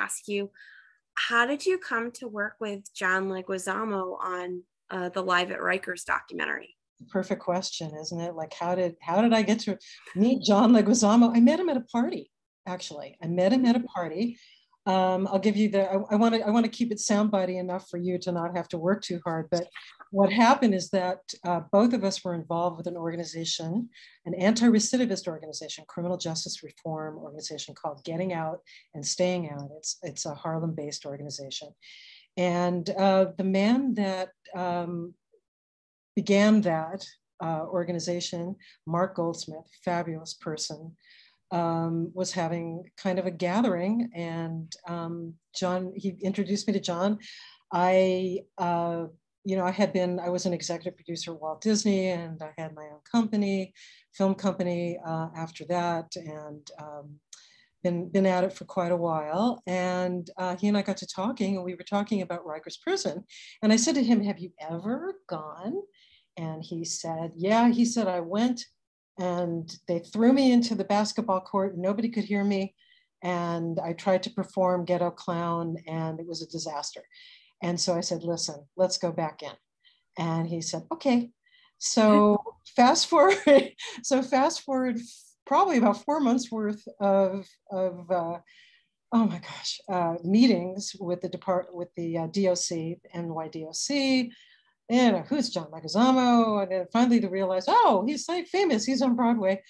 ask you, how did you come to work with John Leguizamo on the Live at Rikers documentary? Perfect question, isn't it? Like, how did I get to meet John Leguizamo? I met him at a party, actually. I met him at a party. I'll give you I want to keep it soundbitey enough for you to not have to work too hard. But what happened is that both of us were involved with an organization, an anti-recidivist organization, criminal justice reform organization called Getting Out and Staying Out. It's a Harlem-based organization. And the man that began that organization, Mark Goldsmith, fabulous person, was having kind of a gathering, and John, he introduced me to John. I was an executive producer at Walt Disney, and I had my own company, film company after that, and been at it for quite a while. And he and I got to talking, and we were talking about Rikers Prison. And I said to him, "Have you ever gone?" And he said, "Yeah." He said, "I went, and they threw me into the basketball court and nobody could hear me. And I tried to perform Ghetto Clown and it was a disaster." And so I said, "Listen, let's go back in." And he said, "Okay." So fast forward probably about 4 months worth of meetings with the DOC, NYDOC. And who's John Leguizamo? And then finally they realized, oh, he's so famous, he's on Broadway.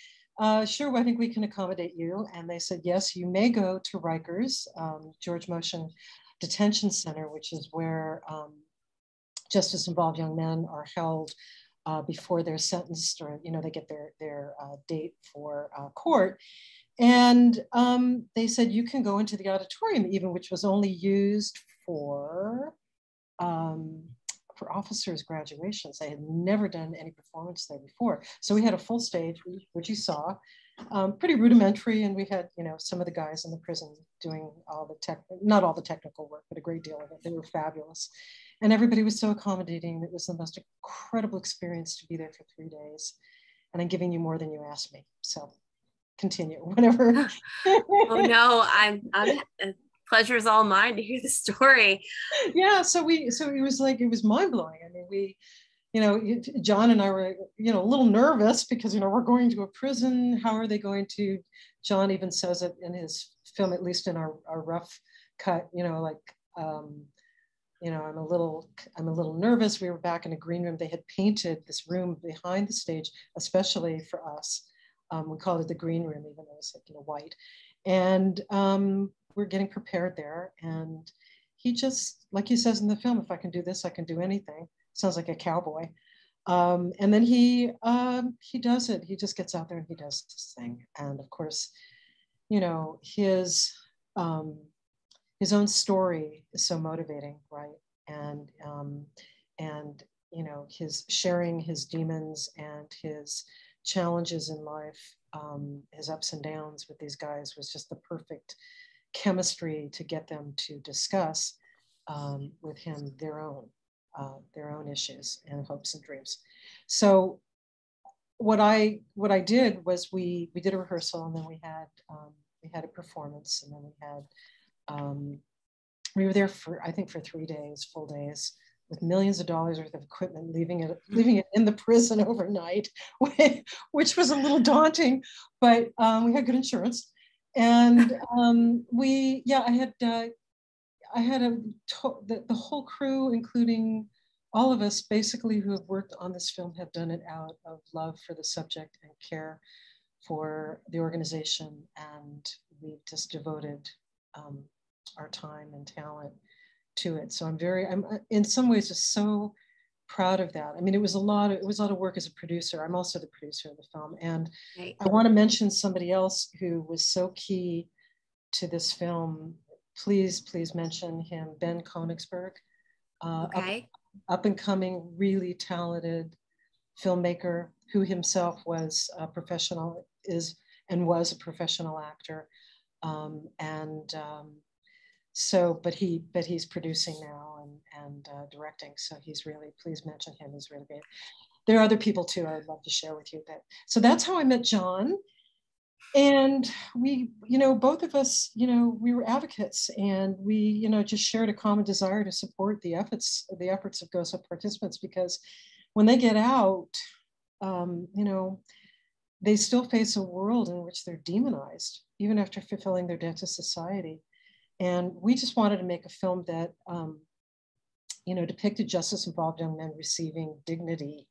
Sure, I think we can accommodate you. And they said, yes, you may go to Rikers, George Motion Detention Center, which is where justice-involved young men are held before they're sentenced, or they get their date for court. And they said, you can go into the auditorium even, which was only used for officers' graduations. I had never done any performance there before. So we had a full stage, which you saw, pretty rudimentary. And we had, some of the guys in the prison doing not all the technical work, but a great deal of it. They were fabulous. And everybody was so accommodating. It was the most incredible experience to be there for 3 days. And I'm giving you more than you asked me. So continue, whatever. Oh no, I'm pleasure is all mine to hear the story. Yeah, so it was mind blowing. I mean, John and I were, a little nervous because, we're going to a prison. How are they going to? John even says it in his film, at least in our rough cut. I'm a little nervous. We were back in a green room. They had painted this room behind the stage, especially for us. We called it the green room, even though it was white. And we're getting prepared there. And he just, like he says in the film, if I can do this, I can do anything. Sounds like a cowboy. And then he does it. He just gets out there and he does this thing. And of course, his own story is so motivating, right? And his sharing his demons and his challenges in life, his ups and downs with these guys was just the perfect chemistry to get them to discuss with him their own issues and hopes and dreams. So what I did was we did a rehearsal, and then we had a performance, and then we were there for 3 days, full days, with millions of dollars worth of equipment, leaving it in the prison overnight, which was a little daunting, but we had good insurance. And I had the whole crew, including all of us basically who have worked on this film, have done it out of love for the subject and care for the organization. And we've just devoted our time and talent to it. So I'm in some ways just so proud of that. I mean, it was a lot of work as a producer. I'm also the producer of the film. And right. I want to mention somebody else who was so key to this film. Please mention him, Ben Koenigsberg. Okay. Up and coming, really talented filmmaker who himself was a professional, was a professional actor. But he's producing now and directing. So please mention him. He's really great. There are other people too I'd love to share with you. So that's how I met John. And we, both of us, we were advocates, and we, just shared a common desire to support the efforts of GOSO participants, because when they get out, they still face a world in which they're demonized, even after fulfilling their debt to society. And we just wanted to make a film that, depicted justice-involved young men receiving dignity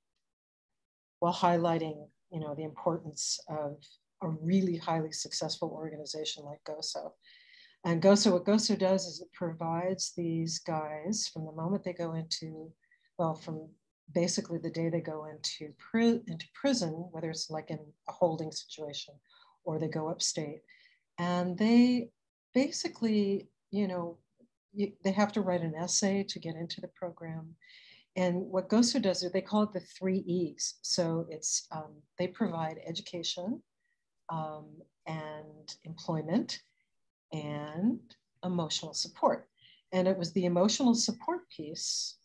while highlighting, the importance of a really highly successful organization like GOSO. And GOSO, what GOSO does is it provides these guys from the moment they go into, from basically the day they go into prison, whether it's like in a holding situation or they go upstate, and they basically, they have to write an essay to get into the program. And what GOSO does is they call it the 3 E's. So it's, they provide education, and employment and emotional support. And it was the emotional support piece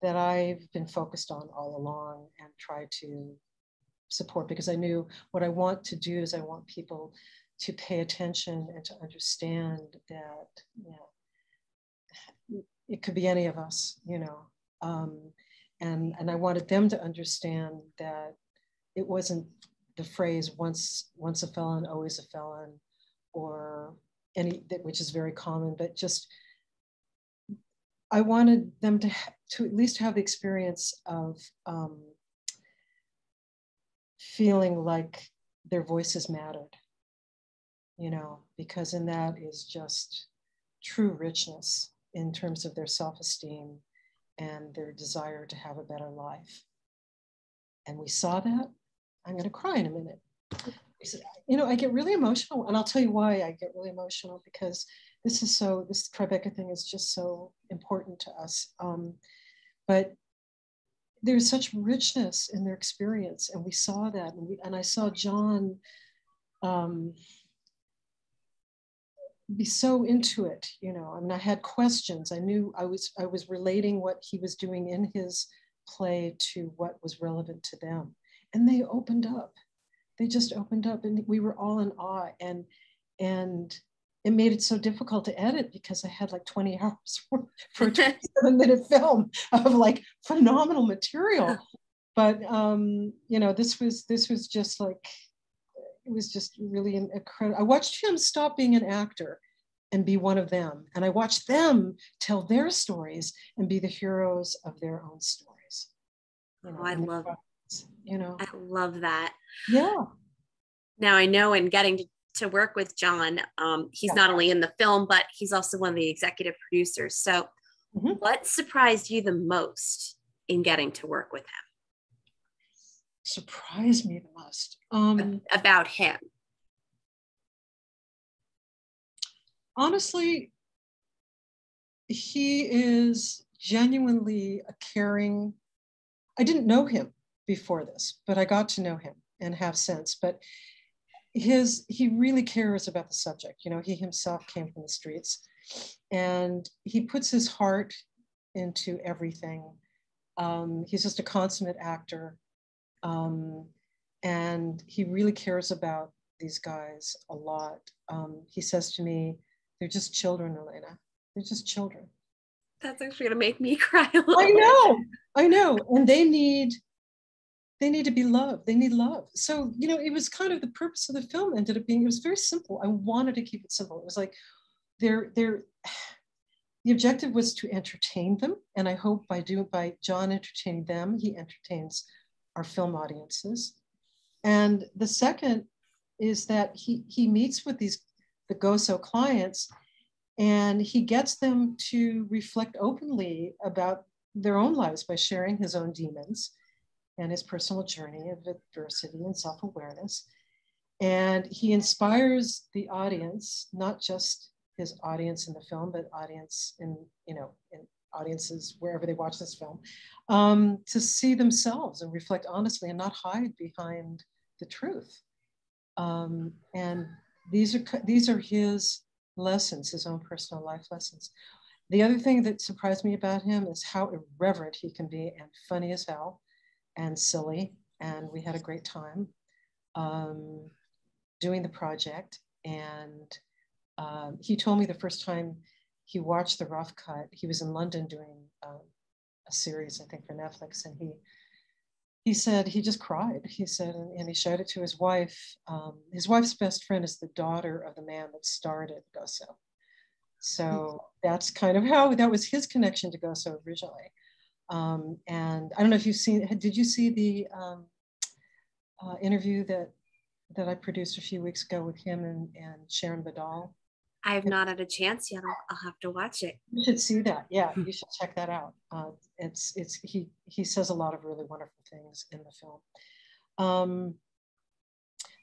that I've been focused on all along and tried to support, because I knew what I want to do is I want people to pay attention and to understand that, it could be any of us, and I wanted them to understand that it wasn't the phrase once a felon, always a felon, or any, which is very common, but just I wanted them to at least have the experience of feeling like their voices mattered, because in that is just true richness in terms of their self-esteem and their desire to have a better life. And we saw that. I'm going to cry in a minute. I get really emotional, and I'll tell you why I get really emotional, because this Tribeca thing is just so important to us. But there's such richness in their experience, and we saw that, and I saw John be so into it. I had questions. I knew I was relating what he was doing in his play to what was relevant to them, and they opened up. They just opened up, and we were all in awe, and it made it so difficult to edit, because I had like 20 hours for a 27-minute film of like phenomenal material. But this was just like, it was just really incredible. I watched him stop being an actor and be one of them, and I watched them tell their stories and be the heroes of their own stories. I love that. Yeah. Now I know in getting to work with John, he's not only in the film, but he's also one of the executive producers. So what surprised you the most in getting to work with him? Surprised me the most? About him? Honestly, he is genuinely a caring. I didn't know him before this, but I got to know him and have since. But he really cares about the subject. He himself came from the streets, and he puts his heart into everything. He's just a consummate actor, and he really cares about these guys a lot. He says to me, "They're just children, Elena. They're just children." That's actually gonna make me cry a little. I know, and they need to be loved. They need love. So, it was kind of the purpose of the film ended up being, it was very simple. I wanted to keep it simple. It was like, the objective was to entertain them. And I hope by John entertaining them, he entertains our film audiences. And the second is that he meets with the GOSO clients, and he gets them to reflect openly about their own lives by sharing his own demons and his personal journey of adversity and self-awareness. And he inspires the audience, not just his audience in the film, but audience in audiences wherever they watch this film, to see themselves and reflect honestly and not hide behind the truth. And these are his lessons, his own personal life lessons. The other thing that surprised me about him is how irreverent he can be, and funny as hell, and silly, and we had a great time. doing the project. And he told me the first time he watched the rough cut, he was in London doing a series, I think, for Netflix, and he said he just cried. He said, and he showed it to his wife. His wife's best friend is the daughter of the man that starred at Goso. So that's kind of how, that was his connection to Goso originally. And I don't know if you've seen, did you see the interview that I produced a few weeks ago with him and Sharon Badal? I have not had a chance yet. I'll have to watch it. You should see that. Yeah, you should check that out. He says a lot of really wonderful things in the film.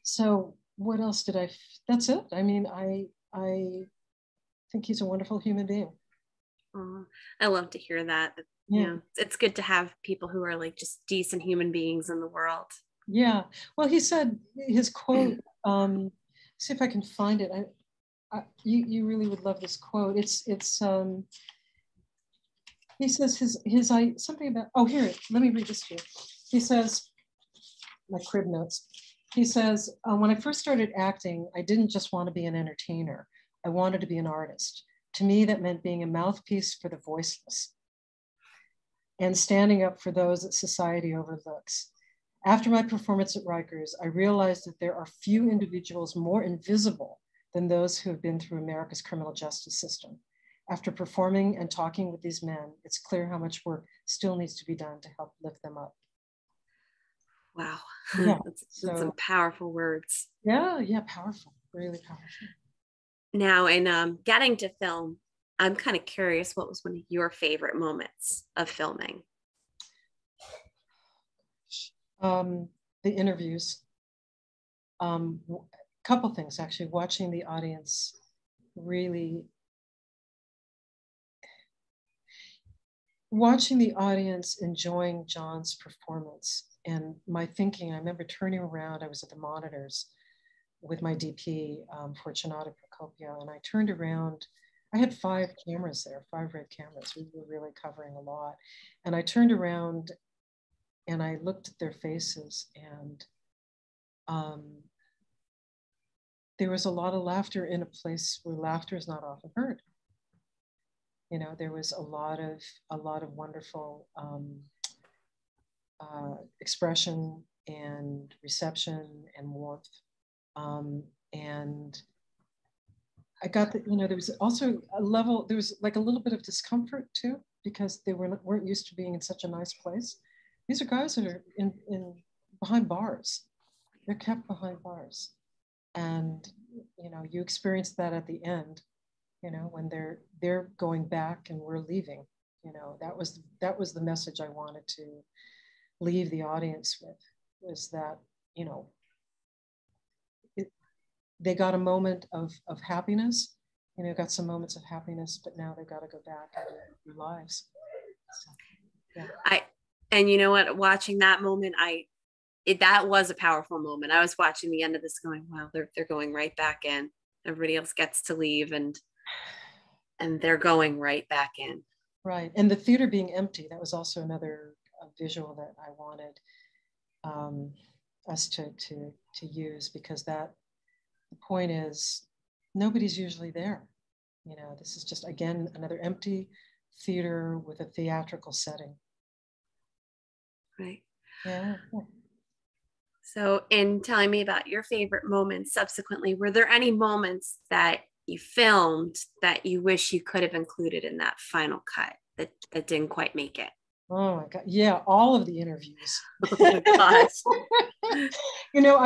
So what else did that's it. I mean, I think he's a wonderful human being. I love to hear that. Yeah. You know, it's good to have people who are like just decent human beings in the world. Yeah. Well, he said his quote, see if I can find it. You really would love this quote. It's he says his something about, oh, here, let me read this to you. He says, my crib notes. He says, when I first started acting, I didn't just want to be an entertainer. I wanted to be an artist. To me, that meant being a mouthpiece for the voiceless and standing up for those that society overlooks. After my performance at Rikers, I realized that there are few individuals more invisible than those who have been through America's criminal justice system. After performing and talking with these men, it's clear how much work still needs to be done to help lift them up. Wow, yeah, that's some powerful words. Yeah, powerful, really powerful. Now, in getting to film, I'm kind of curious, what was one of your favorite moments of filming? The interviews. Couple things, actually. Watching the audience enjoying John's performance. And my thinking, I remember turning around, I was at the monitors with my DP, Fortunato Procopio, and I turned around. I had 5 cameras there, 5 red cameras. We were really covering a lot. And I turned around and I looked at their faces, and there was a lot of laughter in a place where laughter is not often heard. You know, there was a lot of wonderful expression and reception and warmth. And I got that, you know, there was also there was like a little bit of discomfort too, because they weren't used to being in such a nice place. These are guys that are in behind bars. They're kept behind bars. And, you know, you experience that at the end, you know, when they're going back and we're leaving. You know, that was the message I wanted to leave the audience with, was that, you know, they got a moment of happiness, you know, got some moments of happiness, but now they've got to go back into their lives. So, yeah. And you know what, watching that moment, that was a powerful moment. I was watching the end of this going, wow, they're going right back in. Everybody else gets to leave and they're going right back in. Right. And the theater being empty, that was also another visual that I wanted us to use, because the point is nobody's usually there. You know, this is just, again, another empty theater with a theatrical setting. Right. Yeah. So in telling me about your favorite moments subsequently, were there any moments that you filmed that you wish you could have included in that final cut that didn't quite make it? Oh my God. Yeah, all of the interviews. Oh my gosh. You know,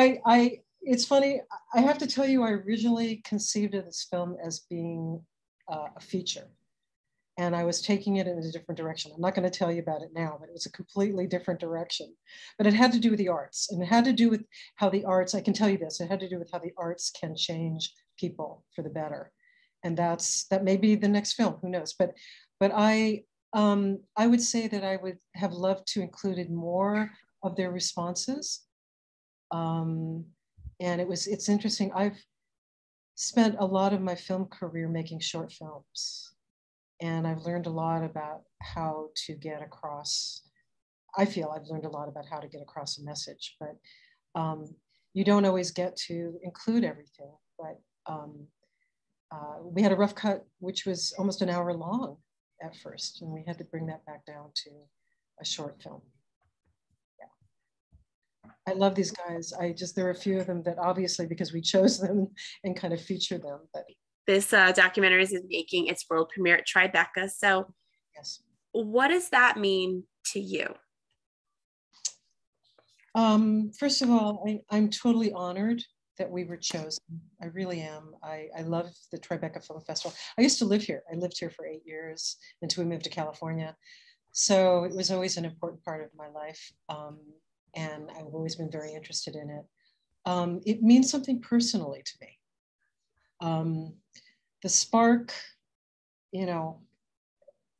it's funny. I have to tell you, I originally conceived of this film as being a feature. And I was taking it in a different direction. I'm not going to tell you about it now, but it was a completely different direction. But it had to do with the arts, and it had to do with how the arts, I can tell you this, it had to do with how the arts can change people for the better. And that may be the next film, who knows? But I would say that I would have loved to included more of their responses. And it's interesting. I've spent a lot of my film career making short films. And I've learned a lot about how to get across. I feel I've learned a lot about how to get across a message. But you don't always get to include everything, but we had a rough cut, which was almost an hour long at first, and we had to bring that back down to a short film. Yeah. I love these guys. There are a few of them that obviously, because we chose them and kind of feature them, but. This documentary is making its world premiere at Tribeca. So yes. What does that mean to you? First of all, I'm totally honored that we were chosen. I really am. I love the Tribeca Film Festival. I used to live here. I lived here for 8 years until we moved to California. So it was always an important part of my life. And I've always been very interested in it. It means something personally to me. The spark,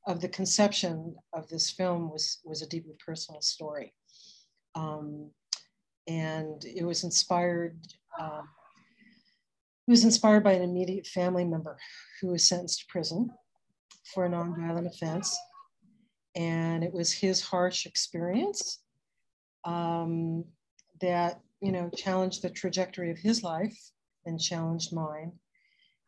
of the conception of this film was a deeply personal story. And it was inspired by an immediate family member who was sentenced to prison for a nonviolent offense. And it was his harsh experience that, challenged the trajectory of his life and challenged mine.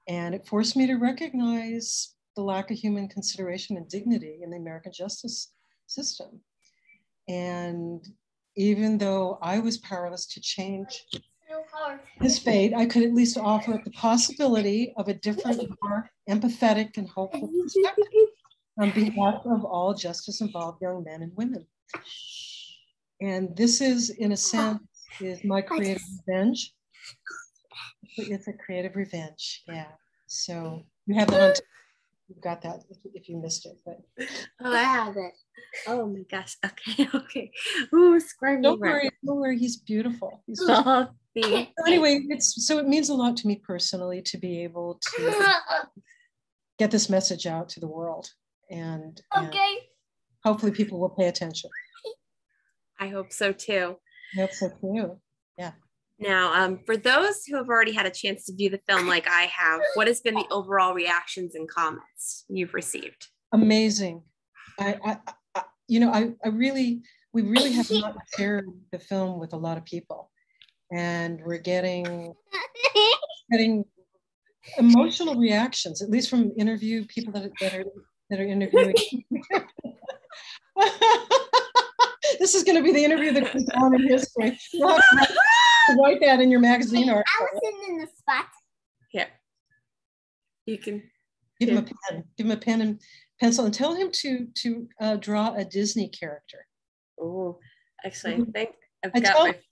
And it forced me to recognize the lack of human consideration and dignity in the American justice system. And even though I was powerless to change his fate, I could at least offer up the possibility of a different, more empathetic and hopeful perspective on behalf of all justice-involved young men and women. And this is, in a sense, is my creative revenge. It's a creative revenge, yeah. So you have that on. You've got that if you missed it. But oh, I have it. Oh my gosh. Okay. Ooh, squirmy. Don't worry. He's beautiful. Anyway, it means a lot to me personally to be able to get this message out to the world, and hopefully people will pay attention. I hope so too. I hope so too. Yeah. Now, for those who have already had a chance to view the film like I have, what has been the overall reactions and comments you've received? Amazing. We really have not shared the film with a lot of people, and we're getting emotional reactions, at least from people that are interviewing. This is going to be the interview that goes on in history. You'll have to write that in your magazine article. Allison in the spot. Yeah. You can give him a pen. Give him a pen and pencil, and tell him to draw a Disney character. Oh, actually, I think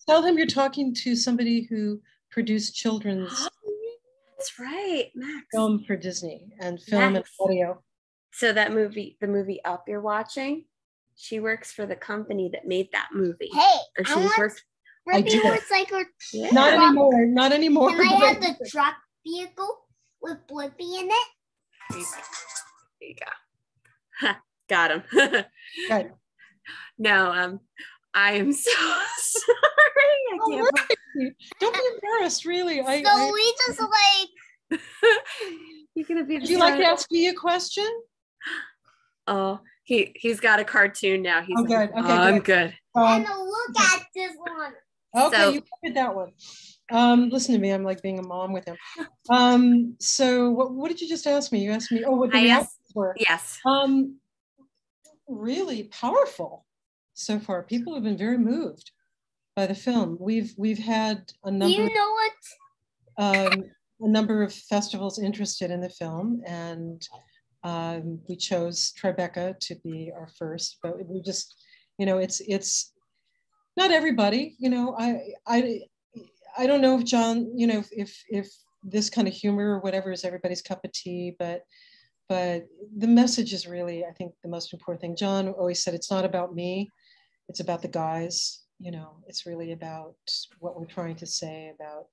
tell him you're talking to somebody who produced children's. That's right, Max. Film for Disney and film and audio. So the movie Up you're watching, she works for the company that made that movie. Hey, I do. Motorcycle. Yeah. Not anymore. Can I have the truck vehicle with Blippi in it? There you go. Got him. Right. No, I am so sorry. Don't be embarrassed, really. We just like. You're gonna be. Would you like to ask me a question? Oh, he's got a cartoon now. He's good. Okay, I'm good. And look at this one. Okay, you did that one. Listen to me. I'm like being a mom with him. So what did you just ask me? You asked me. Oh, what the reactions were? Yes. Really powerful so far. People have been very moved by the film. We've had a number. Do you know what? A number of festivals interested in the film, and we chose Tribeca to be our first. But we just, it's not everybody. I don't know if John, if this kind of humor or whatever is everybody's cup of tea, but the message is really, I think, the most important thing. John always said, it's not about me, it's about the guys. It's really about what we're trying to say about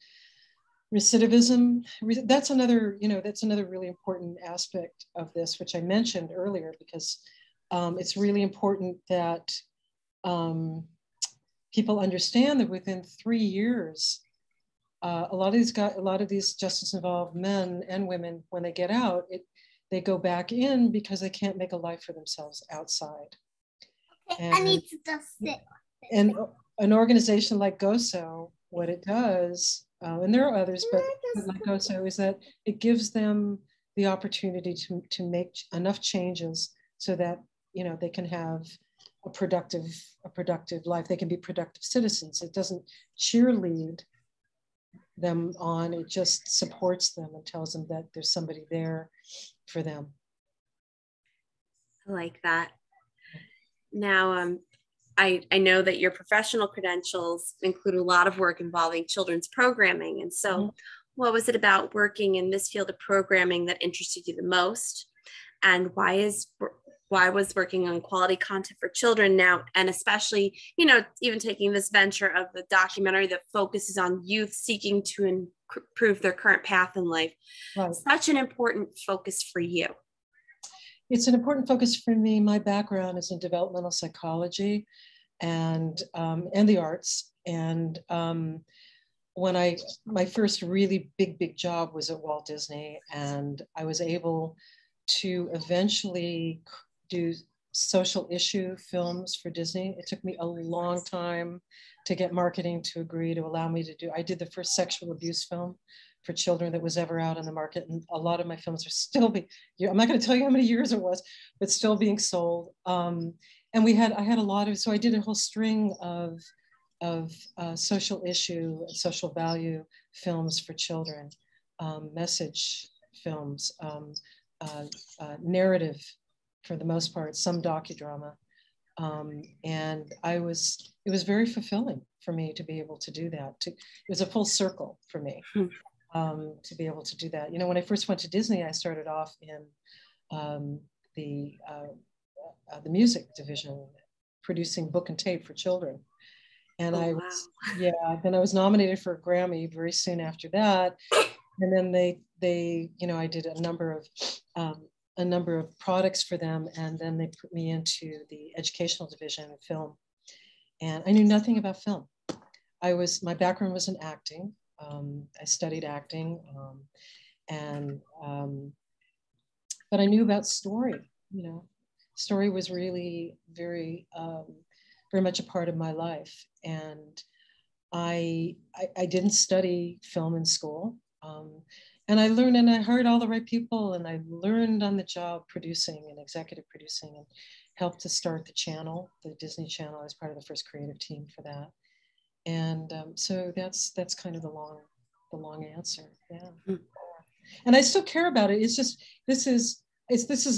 recidivism. That's another really important aspect of this, which I mentioned earlier, because it's really important that people understand that within 3 years, a lot of these justice-involved men and women, when they get out, they go back in because they can't make a life for themselves outside. Okay, I need to just sit. And an organization like GOSO, what it does, and there are others, but like also is that it gives them the opportunity to make enough changes so that, you know, they can have a productive life. They can be productive citizens. It doesn't cheerlead them on, it just supports them and tells them that there's somebody there for them. I like that. Now, I know that your professional credentials include a lot of work involving children's programming. And so what was it about working in this field of programming that interested you the most? And why was working on quality content for children now, and especially, you know, even taking this venture of the documentary that focuses on youth seeking to improve their current path in life, such an important focus for you? It's an important focus for me. My background is in developmental psychology and the arts. And when my first really big job was at Walt Disney, and I was able to eventually do social issue films for Disney. It took me a long time to get marketing to agree to allow me to do. I did the first sexual abuse film for children that was ever out on the market, and a lot of my films are still being. I'm not going to tell you how many years it was, but still being sold. And I had a lot of. So I did a whole string of social issue and social value films for children, message films, narrative, for the most part, some docudrama. And it was very fulfilling for me to be able to do that. It was a full circle for me to be able to do that. You know, when I first went to Disney, I started off in the music division, producing book and tape for children. And then I was nominated for a Grammy very soon after that. And then they, you know, I did a number of products for them, and then they put me into the educational division of film. And I knew nothing about film. My background was in acting. I studied acting, but I knew about story. You know, story was really very much a part of my life. And I didn't study film in school. And I learned, and I heard all the right people, and I learned on the job producing and executive producing, and helped to start the channel, the Disney Channel. I was part of the first creative team for that. And so that's kind of the long answer. Yeah. And I still care about it. It's just, this is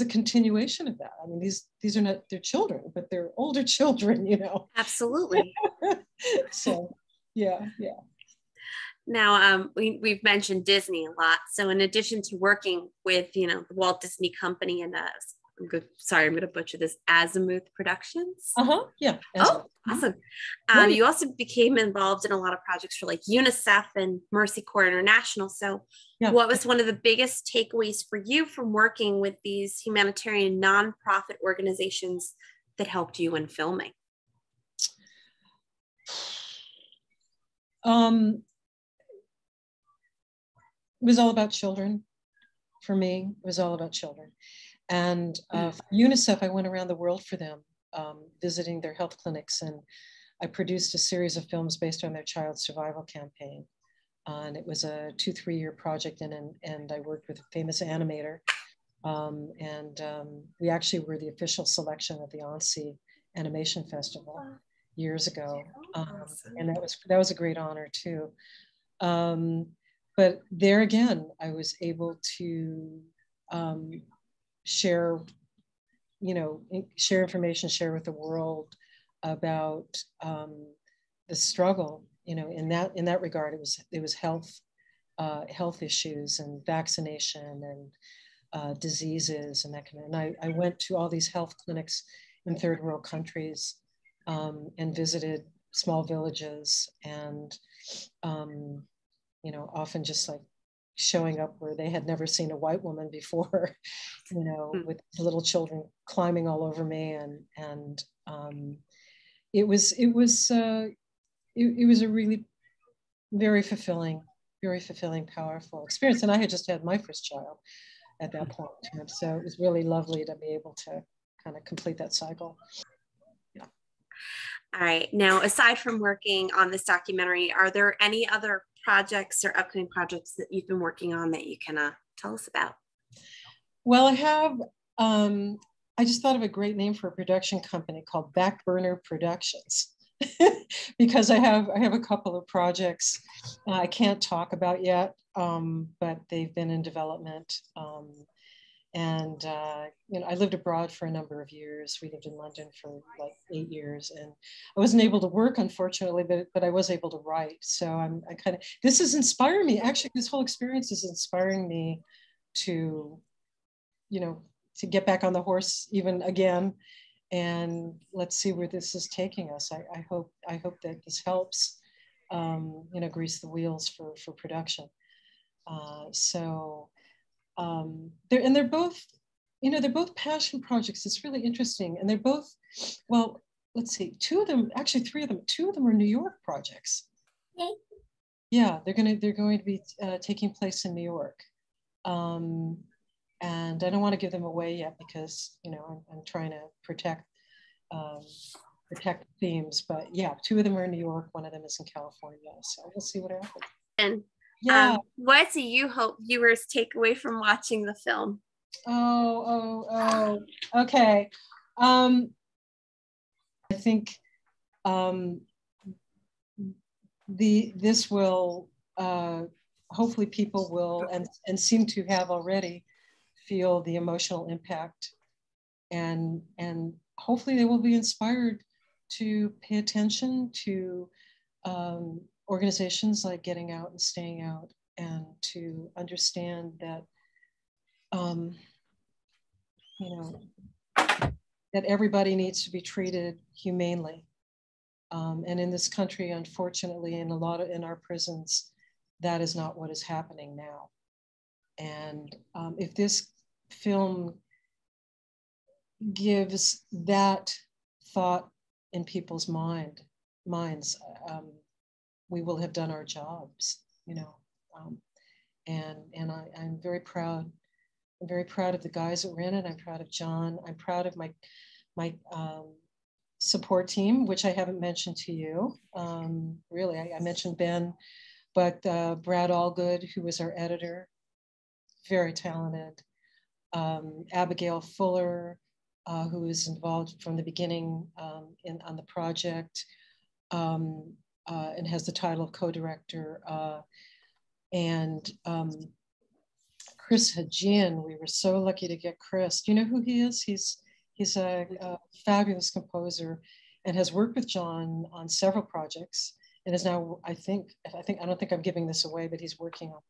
a continuation of that. I mean, these are not, they're children, but they're older children, you know. Absolutely. So, yeah. Now, we've mentioned Disney a lot. So in addition to working with, you know, the Walt Disney Company and I'm going to butcher this, Azimuth Productions. Yeah. Azimuth. Oh, awesome. You also became involved in a lot of projects for like UNICEF and Mercy Corps International. So what was one of the biggest takeaways for you from working with these humanitarian nonprofit organizations that helped you in filming? It was all about children. For me, it was all about children. And for UNICEF, I went around the world for them, visiting their health clinics. And I produced a series of films based on their child survival campaign. And it was a 2-3 year project. And I worked with a famous animator. We actually were the official selection at the Annecy Animation Festival years ago. And that was a great honor too. But there again, I was able to share information, share with the world about the struggle. You know, in that regard, it was health issues and vaccination and diseases and that kind of. And I went to all these health clinics in third world countries and visited small villages and. You know, often just like showing up where they had never seen a white woman before, you know, with little children climbing all over me, and it was a really very fulfilling, powerful experience. And I had just had my first child at that point, and so it was really lovely to be able to kind of complete that cycle. All right. Now, aside from working on this documentary, are there any other projects or upcoming projects that you've been working on that you can tell us about? Well, I have, I just thought of a great name for a production company called Back Burner Productions. Because I have a couple of projects I can't talk about yet, but they've been in development. And you know, I lived abroad for a number of years. We lived in London for like 8 years, and I wasn't able to work, unfortunately, but I was able to write. So I kind of, this is inspiring me. Actually, this whole experience is inspiring me to, you know, to get back on the horse even again. And let's see where this is taking us. I hope that this helps, you know, grease the wheels for production. They're both, you know, they're both passion projects. It's really interesting, and they're both, well, let's see, two of them, actually three of them, two of them are New York projects. Okay. Yeah, they're going to be taking place in New York. And I don't want to give them away yet because, you know, I'm trying to protect themes. But yeah, two of them are in New York. One of them is in California. So we'll see what happens. And yeah. What do you hope viewers take away from watching the film? Okay. I think this will hopefully people will and seem to have already feel the emotional impact, and hopefully they will be inspired to pay attention to organizations like Getting Out and Staying Out, and to understand that you know, that everybody needs to be treated humanely, and in this country, unfortunately, in our prisons, that is not what is happening now. And if this film gives that thought in people's minds, we will have done our jobs, you know. And I'm very proud. I'm very proud of the guys that were in it. I'm proud of John. I'm proud of my support team, which I haven't mentioned to you. Really, I mentioned Ben, but Brad Allgood, who was our editor, very talented. Abigail Fuller, who was involved from the beginning on the project, and has the title of co-director. And Chris Hajian, we were so lucky to get Chris. Do you know who he is? He's a fabulous composer and has worked with John on several projects, and is now, I don't think I'm giving this away, but he's working on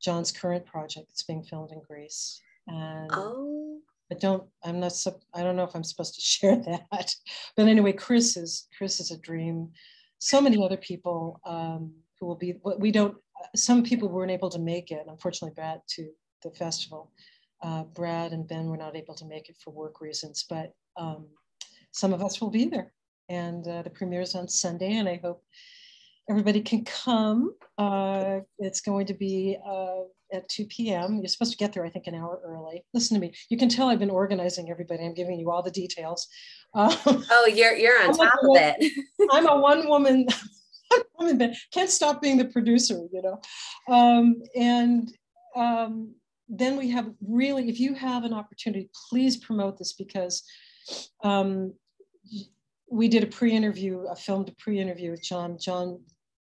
John's current project that's being filmed in Greece. And I don't know if I'm supposed to share that, but anyway, Chris is a dream. So many other people who will be, some people weren't able to make it, unfortunately, to the festival. Brad and Ben were not able to make it for work reasons, but some of us will be there. And the premiere is on Sunday, and I hope everybody can come. It's going to be at 2 p.m. You're supposed to get there, I think, an hour early. Listen to me. You can tell I've been organizing everybody. I'm giving you all the details. You're on top of it. I'm a one-woman band. Can't stop being the producer, you know. Then we have really, if you have an opportunity, please promote this, because we did a filmed pre-interview with John. John,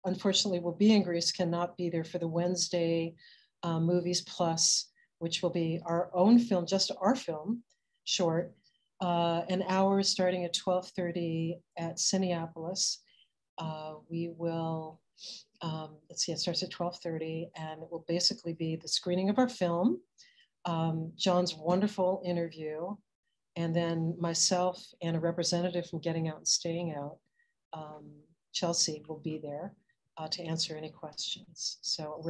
unfortunately, will be in Greece, cannot be there for the Wednesday Movies Plus, which will be our own film, just our film, short, an hour starting at 12:30 at Cineapolis. We will, let's see, it starts at 12:30, and it will basically be the screening of our film, John's wonderful interview, and then myself and a representative from Getting Out and Staying Out, Chelsea, will be there to answer any questions. So